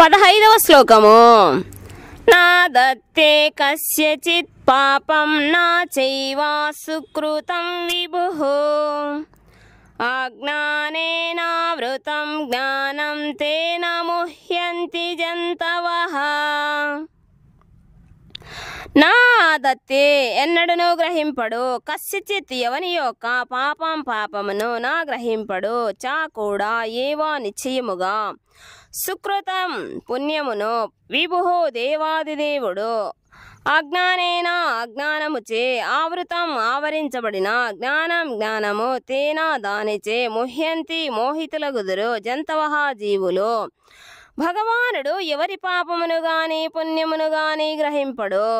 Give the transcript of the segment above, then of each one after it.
15వ శ్లోకము. నా దత్తే కస్యచిత్ పాపం నా చైవా సుకృతం విభుః అజ్ఞానేనావృతం జ్ఞానం తేన ముహ్యంతి జంతవః. నా దత్తే ఎన్నడను గ్రహింపడు, కస్యచిత్ ఎవని యొక్క పాపమును నా గ్రహింపడు, చా కూడా ఏవా నిశ్చయముగా, సుకృతం పుణ్యమును, విభుః దేవాదిదేవుడు, అజ్ఞానేన అజ్ఞానముచే, ఆవృతం ఆవరించబడిన, జ్ఞానము తేన దానిచే, ముహ్యంతి మోహితులగుదురు జంతవః జీవులు. భగవానుడు ఎవరి పాపమును గాని పుణ్యమును గాని గ్రహింపడు,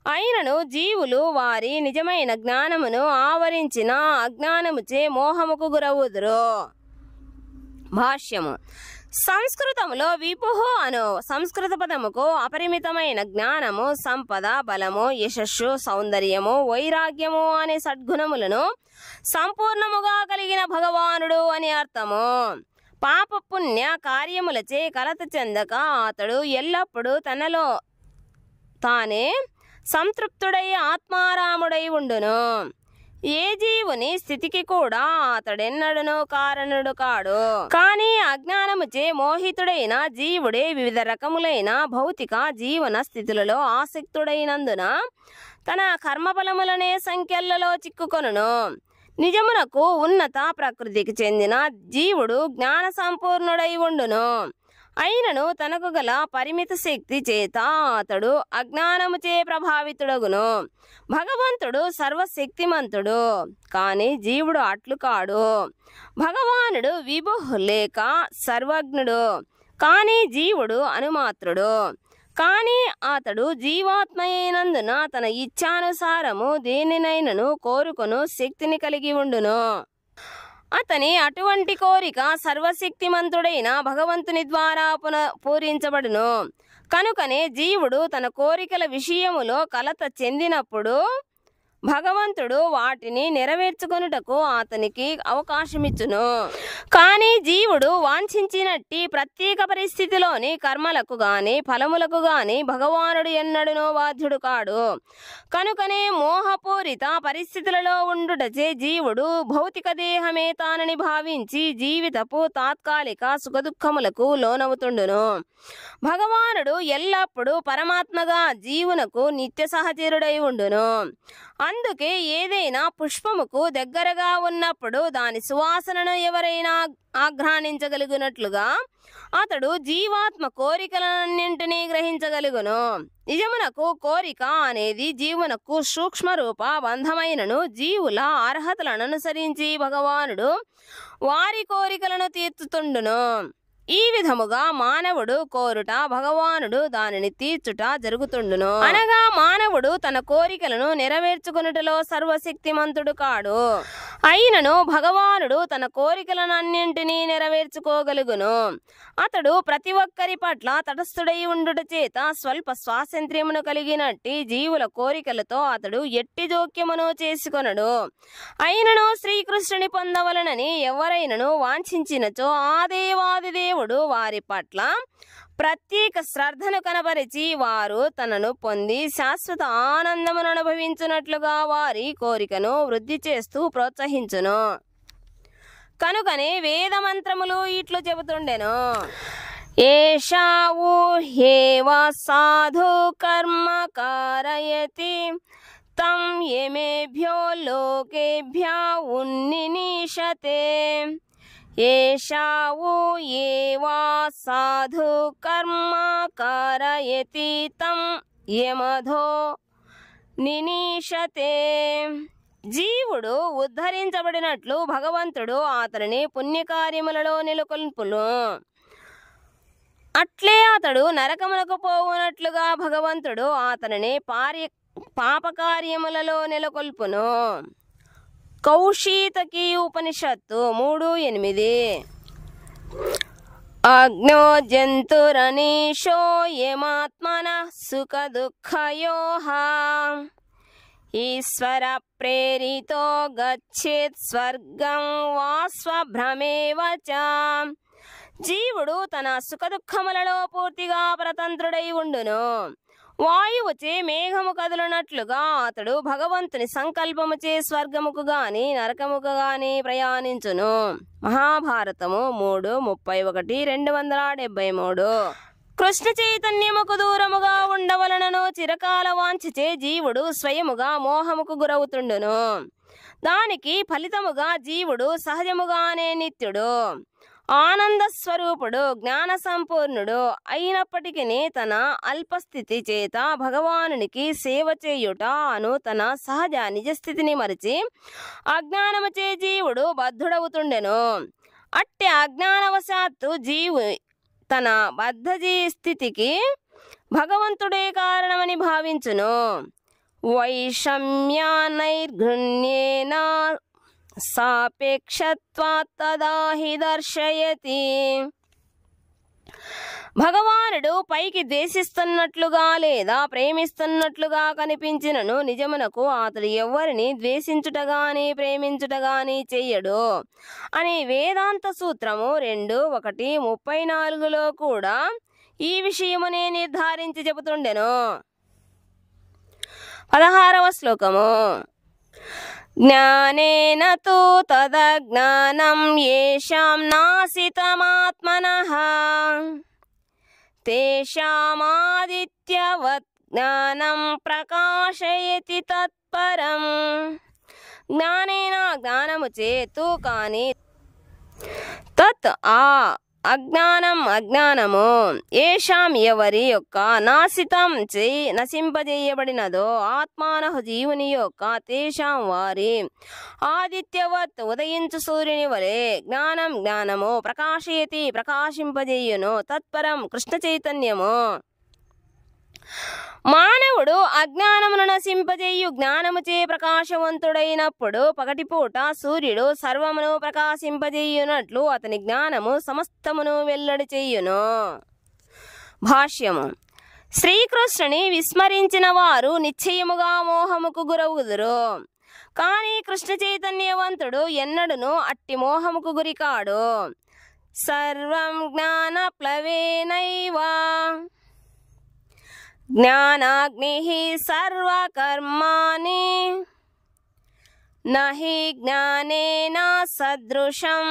అయినను జీవులు వారి నిజమైన జ్ఞానమును ఆవరించిన అజ్ఞానముచే మోహముకు గురవుదురు. భాష్యము. సంస్కృతములో విభుః అను సంస్కృత పదముకు అపరిమితమైన జ్ఞానము, సంపద, బలము, యశస్సు, సౌందర్యము, వైరాగ్యము అనే సద్గుణములను సంపూర్ణముగా కలిగిన భగవానుడు అని అర్థము. పాపపుణ్య కార్యములచే కలత చెందక అతడు ఎల్లప్పుడూ తనలో తానే సంతృప్తుడై ఆత్మారాముడై ఉండును. ఏ జీవుని స్థితికి కూడా అతడెన్నడను కారణుడు కాడు. కానీ అజ్ఞానముచే మోహితుడైన జీవుడే వివిధ రకములైన భౌతిక జీవన స్థితులలో ఆసక్తుడైనందున తన కర్మఫలములనే సంఖ్యలలో చిక్కుకొనును. నిజమునకు ఉన్నత ప్రకృతికి చెందిన జీవుడు జ్ఞాన సంపూర్ణుడై ఉండును. అయినను తనకు గల పరిమిత శక్తి చేత అతడు అజ్ఞానముచే ప్రభావితుడగును. భగవంతుడు సర్వశక్తిమంతుడు, కానీ జీవుడు అట్లు కాడు. భగవానుడు విభుః లేక సర్వజ్ఞుడు, కానీ జీవుడు అనుమాత్రుడు. కానీ అతడు జీవాత్మయైనందున తన ఇచ్ఛానుసారము దేనినైనను కోరుకొను శక్తిని కలిగి ఉండును. అతని అటువంటి కోరిక సర్వశక్తిమంతుడైన భగవంతుని ద్వారా పూరించబడును. కనుకనే జీవుడు తన కోరికల విషయములో కలత చెందినప్పుడు భగవంతుడు వాటిని నెరవేర్చుకొనుటకు అతనికి అవకాశమిచ్చును. కానీ జీవుడు వాంఛించినట్టి ప్రత్యేక పరిస్థితిలోని కర్మలకు గాని ఫలములకు గాని భగవానుడు ఎన్నడూనూ బాధ్యుడు కాడు. కనుకనే మోహపూరిత పరిస్థితులలో ఉండుటచే జీవుడు భౌతిక దేహమే తానని భావించి జీవితపు తాత్కాలిక సుఖదుఖములకు లోనవుతుండును. భగవానుడు ఎల్లప్పుడూ పరమాత్మగా జీవునకు నిత్య సహచరుడై ఉండును. అందుకే ఏదైనా పుష్పముకు దగ్గరగా ఉన్నప్పుడు దాని సువాసనను ఎవరైనా ఆఘ్రానించగలిగినట్లుగా అతడు జీవాత్మ కోరికలన్నింటినీ గ్రహించగలుగును. నిజమునకు కోరిక అనేది జీవునకు సూక్ష్మరూప బంధమైనను జీవుల అర్హతలను అనుసరించి భగవానుడు వారి కోరికలను తీర్చుతుండును. ఈ విధముగా మానవుడు కోరుట, భగవానుడు దానిని తీర్చుట జరుగుతుండును. అనగా మానవుడు తన కోరికలను నెరవేర్చుకొనుటలో సర్వశక్తిమంతుడు కాడు. అయినను భగవానుడు తన కోరికలనన్నింటినీ నెరవేర్చుకోగలుగును. అతడు ప్రతి ఒక్కరి పట్ల తటస్థుడై ఉండుట చేత స్వల్ప స్వాతంత్ర్యమును కలిగినట్టి జీవుల కోరికలతో అతడు ఎట్టి జోక్యమును చేసుకొనడు. అయినను శ్రీకృష్ణుని పొందవలనని ఎవరైనను వాంఛించినచో ఆ దేవాది దేవుడు వారి పట్ల ప్రత్యేక శ్రద్ధను కనబరిచి వారు తనను పొంది శాశ్వత ఆనందమును అనుభవించున్నట్లుగా వారి కోరికను వృద్ధి చేస్తూ ప్రోత్సహించును. కనుకనే వేద మంత్రములు ఇట్లు చెబుతుండెను. ఏషా ఊహ్యేవ సాధు కర్మ కారయతి తం యమేభ్యో లోకేభ్యో ఉన్నినీషతే. ఏషా ఊయేవా సాధు కర్మ కారయతి తం యమధో నినీషతే. జీవుడు ఉద్ధరించబడినట్లు భగవంతుడు అతనిని పుణ్యకార్యములలో నెలకొల్పును. అట్లే అతడు నరకమునకు పోవునట్లుగా భగవంతుడు అతనిని పాపకార్యములలో నెలకొల్పును. కౌశీతకి ఉపనిషత్తు 3:8. అగ్నో జంతురనీషో యమాత్మనః సుఖ దుఃఖయోః ఈశ్వర ప్రేరితో గచ్చేత్ స్వర్గం వా స్వభ్రమేవ చ జీవుడు తన సుఖదుఖములలో పూర్తిగా పరతంత్రుడై ఉండును. వాయువుచే మేఘము కదులునట్లుగా అతడు భగవంతుని సంకల్పముచే స్వర్గముకు గాని నరకముకు గాని ప్రయాణించును. మహాభారతము 3:31-273. కృష్ణ చైతన్యముకు దూరముగా ఉండవలనను చిరకాల వాంఛచే జీవుడు స్వయముగా మోహముకు గురవుతుండును. దానికి ఫలితముగా జీవుడు సహజముగానే నిత్యుడు, ఆనంద స్వరూపుడు, జ్ఞాన సంపూర్ణుడు అయినప్పటికీ తన అల్పస్థితి చేత భగవానునికి సేవ చేయుట అను తన సహజ నిజస్థితిని మరిచి అజ్ఞానముచే జీవుడు బద్ధుడవుతుండెను. అట్టి అజ్ఞానవశాత్తు జీవు తన బద్ధజీ స్థితికి భగవంతుడే కారణమని భావించును. వైషమ్యానైర్ఘృణ్యేన సాపేక్షత్వాత్ తదా హి దర్శయతి. భగవానుడు పైకి ద్వేషిస్తున్నట్లుగా లేదా ప్రేమిస్తున్నట్లుగా కనిపించినను నిజమునకు అతడు ఎవరిని ద్వేషించుటగాని ప్రేమించుటగాని చెయ్యడు అని వేదాంత సూత్రము 2:1-34లో కూడా ఈ విషయమునే నిర్ధారించి చెబుతుండెను. 16వ శ్లోకము. జ్ఞానేన తు తదజ్ఞానం యేషాం నాసితమాత్మనః తేషామాదిత్యవత్ జ్ఞానం ప్రకాశయతి తత్పరం. జ్ఞానేన జ్ఞానము చేతు కాని తత్ ఆ అజ్ఞానం అజ్ఞానము ఏషాం ఎవరి యొక్క నాశితం నశింపజేయబడినదో ఆత్మానః జీవుని యొక్క తేషాం వారి ఆదిత్యవత్ ఉదయించు సూర్యుని వలె జ్ఞానం జ్ఞానము ప్రకాశయతి ప్రకాశింపజేయును తత్పరం కృష్ణ చైతన్యము. మానవుడు అజ్ఞానమును నశింపజేయు జ్ఞానముచే ప్రకాశవంతుడైనప్పుడు పగటిపూట సూర్యుడు సర్వమును ప్రకాశింపజేయునట్లు అతని జ్ఞానము సమస్తమును వెల్లడి చేయును. భాష్యము. శ్రీకృష్ణుని విస్మరించిన వారు నిశ్చయముగా మోహముకు గురవుదురు. కానీ కృష్ణ చైతన్యవంతుడు ఎన్నడును అట్టి మోహముకు గురికాడు. సర్వం జ్ఞానప్లవేనైవ జ్ఞానాగ్నిః సర్వకర్మాణి నహి జ్ఞానేన సదృశం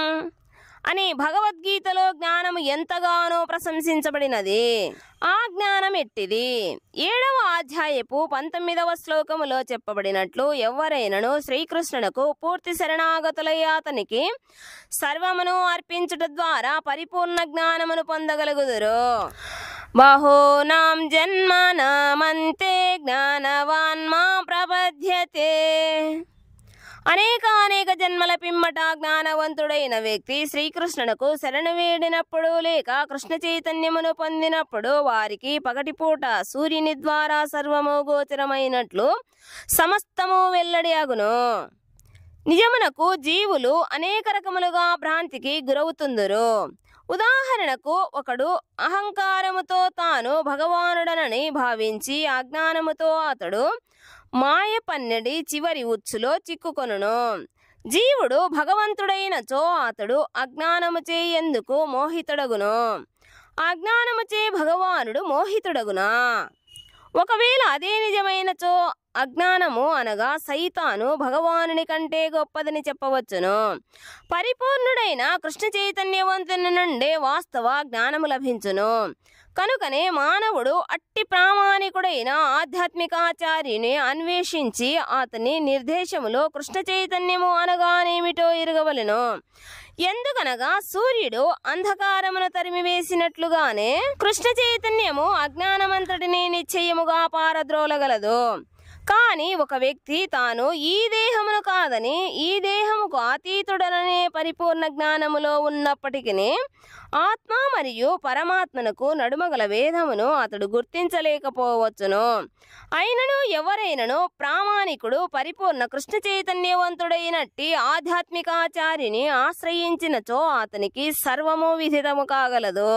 అని భగవద్గీతలో జ్ఞానము ఎంతగానో ప్రశంసించబడినది. ఆ జ్ఞానం ఎట్టిది? 7వ అధ్యాయపు 19వ శ్లోకములో చెప్పబడినట్లు ఎవరైనను శ్రీకృష్ణునకు పూర్తి శరణాగతులై అతనికి సర్వమును అర్పించుట ద్వారా పరిపూర్ణ జ్ఞానమును పొందగలుగుదురు. బహూనాం జన్మనామంతే జ్ఞానవాన్ మాం ప్రపద్యతే. అనేక జన్మల పిమ్మట జ్ఞానవంతుడైన వ్యక్తి శ్రీకృష్ణునకు శరణు వేడినప్పుడు లేక కృష్ణ చైతన్యమును పొందినప్పుడు వారికి పగటిపూట సూర్యుని ద్వారా సర్వము గోచరమైనట్లు సమస్తము వెల్లడి అగును. నిజమునకు జీవులు అనేక రకములుగా భ్రాంతికి గురవుతుందురు. ఉదాహరణకు ఒకడు అహంకారముతో తాను భగవానుడనని భావించి అజ్ఞానముతో అతడు మాయ పన్నెడి చివరి ఉచ్చులో చిక్కుకొనును. జీవుడు భగవంతుడైనచో అతడు అజ్ఞానముచే ఎందుకు మోహితుడగును? అజ్ఞానముచే భగవానుడు మోహితుడగునా? ఒకవేళ అదే నిజమైనచో అజ్ఞానము అనగా సైతాను భగవానుని కంటే గొప్పదని చెప్పవచ్చును. పరిపూర్ణుడైన కృష్ణ చైతన్యవంతుని నుండే వాస్తవ జ్ఞానము లభించును. కనుకనే మానవుడు అట్టి ప్రామాణికుడైన ఆధ్యాత్మికాచార్యుని అన్వేషించి అతని నిర్దేశములో కృష్ణ చైతన్యము అనగానేమిటో ఎరుగవలెను. ఎందుకనగా సూర్యుడు అంధకారమును తరిమివేసినట్లుగానే కృష్ణ చైతన్యము అజ్ఞానమంతటిని నిశ్చయముగా పారద్రోలగలదు. కానీ ఒక వ్యక్తి తాను ఈ దేహమును కాదని ఈ దేహముకు అతీతుడననే పరిపూర్ణ జ్ఞానములో ఉన్నప్పటికీ ఆత్మ మరియు పరమాత్మనకు నడుమగల భేదమును అతడు గుర్తించలేకపోవచ్చును. అయినను ఎవరైనను ప్రామాణికుడు పరిపూర్ణ కృష్ణ చైతన్యవంతుడైనట్టి ఆధ్యాత్మికాచార్యుని ఆశ్రయించినచో అతనికి సర్వము విదితము కాగలదు.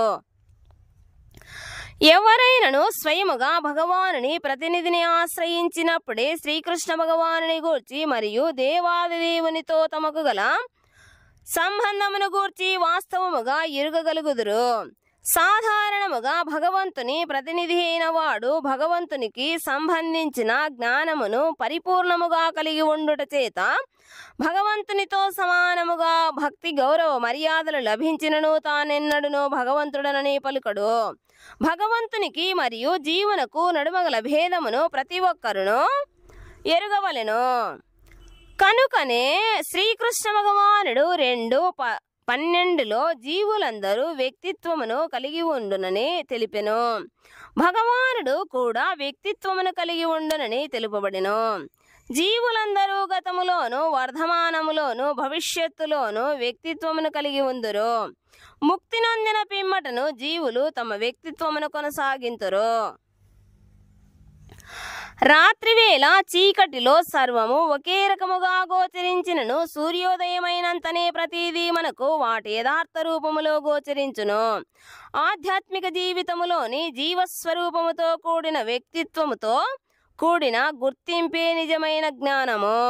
ఎవరైనను స్వయముగా భగవానుని ప్రతినిధిని ఆశ్రయించినప్పుడే శ్రీకృష్ణ భగవానుని గూర్చి మరియు దేవాదిదేవునితో తమకు గల సంబంధమును గూర్చి వాస్తవముగా ఎరుగగలుగుదురు. సాధారణముగా భగవంతుని ప్రతినిధి అయిన వాడు భగవంతునికి సంబంధించిన జ్ఞానమును పరిపూర్ణముగా కలిగి ఉండుట చేత భగవంతునితో సమానముగా భక్తి గౌరవ మర్యాదలు లభించినను తానెన్నడును భగవంతుడనని పలుకడు. భగవంతునికి మరియు జీవునకు నడుమగల భేదమును ప్రతి ఒక్కరును ఎరుగవలెను. కనుకనే శ్రీకృష్ణ భగవానుడు 2:12 జీవులందరూ వ్యక్తిత్వమును కలిగి ఉండునని తెలిపెను. భగవానుడు కూడా వ్యక్తిత్వమును కలిగి ఉండునని తెలుపబడెను. జీవులందరూ గతములోను వర్ధమానములోను భవిష్యత్తులోను వ్యక్తిత్వమును కలిగి ఉందురు. ముక్తి నొందిన పిమ్మటను జీవులు తమ వ్యక్తిత్వమును కొనసాగింతురు. రాత్రివేళ చీకటిలో సర్వము ఒకే రకముగా గోచరించినను సూర్యోదయమైనంతనే ప్రతిదీ మనకు వాటి యథార్థ రూపములో గోచరించును. ఆధ్యాత్మిక జీవితములోని జీవస్వరూపముతో కూడిన వ్యక్తిత్వముతో కూడిన గుర్తింపే నిజమైన జ్ఞానము.